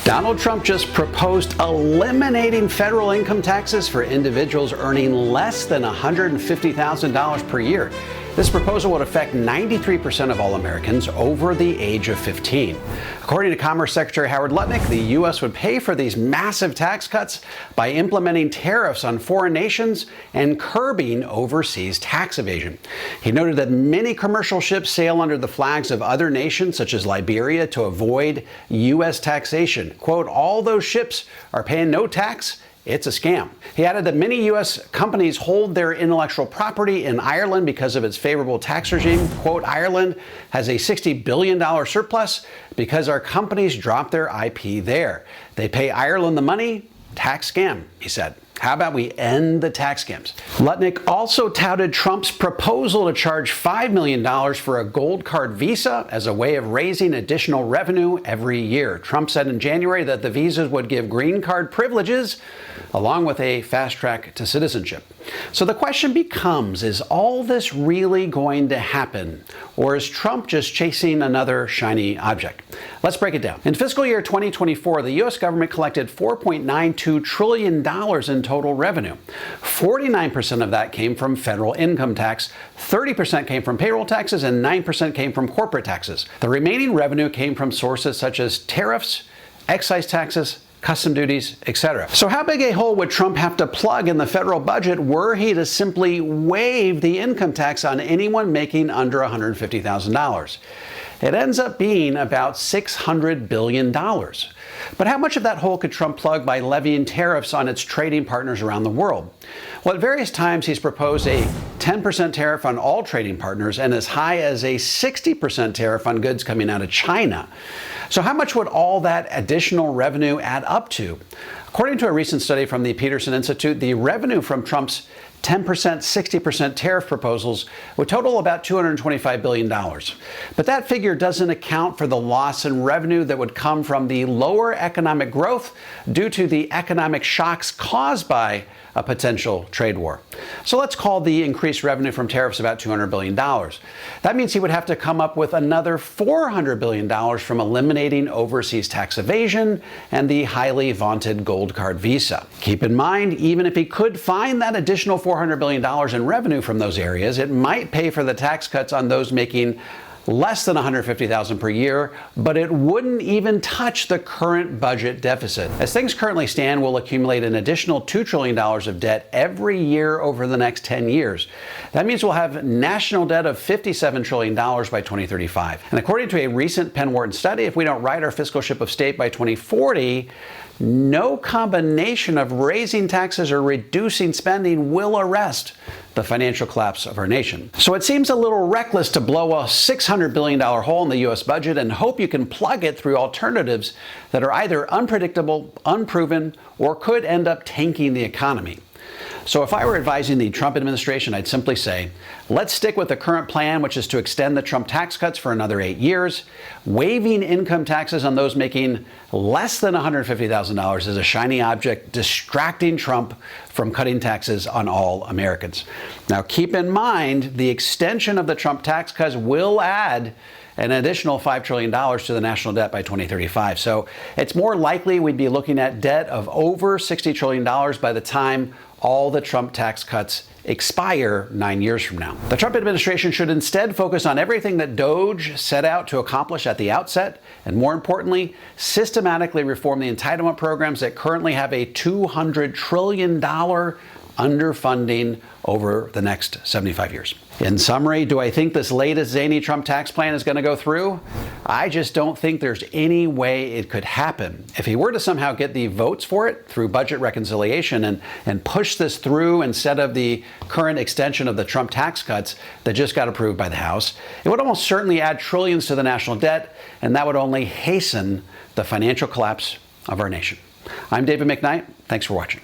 Donald Trump just proposed eliminating federal income taxes for individuals earning less than $150,000 per year. This proposal would affect 93% of all Americans over the age of 15. According to Commerce Secretary Howard Lutnick, the U.S. would pay for these massive tax cuts by implementing tariffs on foreign nations and curbing overseas tax evasion. He noted that many commercial ships sail under the flags of other nations, such as Liberia, to avoid U.S. taxation. Quote, all those ships are paying no tax. It's a scam. He added that many U.S. companies hold their intellectual property in Ireland because of its favorable tax regime. Quote, Ireland has a $60 billion surplus because our companies drop their IP there. They pay Ireland the money. Tax scam, he said. How about we end the tax scams? Lutnick also touted Trump's proposal to charge $5 million for a gold card visa as a way of raising additional revenue every year. Trump said in January that the visas would give green card privileges along with a fast track to citizenship. So the question becomes, is all this really going to happen? Or is Trump just chasing another shiny object? Let's break it down. In fiscal year 2024, the U.S. government collected $4.92 trillion in total revenue. 49% of that came from federal income tax, 30% came from payroll taxes, and 9% came from corporate taxes. The remaining revenue came from sources such as tariffs, excise taxes, custom duties, etc. So how big a hole would Trump have to plug in the federal budget were he to simply waive the income tax on anyone making under $150,000? It ends up being about $600 billion. But how much of that hole could Trump plug by levying tariffs on its trading partners around the world? Well, at various times he's proposed a 10% tariff on all trading partners and as high as a 60% tariff on goods coming out of China. So how much would all that additional revenue add up to? According to a recent study from the Peterson Institute, the revenue from Trump's 10%, 60% tariff proposals would total about $225 billion. But that figure doesn't account for the loss in revenue that would come from the lower economic growth due to the economic shocks caused by a potential trade war. So let's call the increased revenue from tariffs about $200 billion. That means he would have to come up with another $400 billion from eliminating overseas tax evasion and the highly vaunted gold card visa. Keep in mind, even if he could find that additional $400 billion in revenue from those areas, it might pay for the tax cuts on those making less than $150,000 per year, but it wouldn't even touch the current budget deficit. As things currently stand, we'll accumulate an additional $2 trillion of debt every year over the next 10 years. That means we'll have national debt of $57 trillion by 2035. And according to a recent Penn Wharton study, if we don't right our fiscal ship of state by 2040, no combination of raising taxes or reducing spending will arrest the financial collapse of our nation. So it seems a little reckless to blow a $600 billion hole in the U.S. budget and hope you can plug it through alternatives that are either unpredictable, unproven, or could end up tanking the economy. So if I were advising the Trump administration, I'd simply say, let's stick with the current plan, which is to extend the Trump tax cuts for another 8 years. Waiving income taxes on those making less than $150,000 is a shiny object, distracting Trump from cutting taxes on all Americans. Now, keep in mind, the extension of the Trump tax cuts will add an additional $5 trillion to the national debt by 2035. So it's more likely we'd be looking at debt of over $60 trillion by the time all the Trump tax cuts expire 9 years from now. The Trump administration should instead focus on everything that DOGE set out to accomplish at the outset, and more importantly, systematically reform the entitlement programs that currently have a $200 trillion underfunding over the next 75 years. In summary, do I think this latest zany Trump tax plan is going to go through? I just don't think there's any way it could happen. If he were to somehow get the votes for it through budget reconciliation and push this through instead of the current extension of the Trump tax cuts that just got approved by the House, it would almost certainly add trillions to the national debt, and that would only hasten the financial collapse of our nation. I'm David McKnight. Thanks for watching.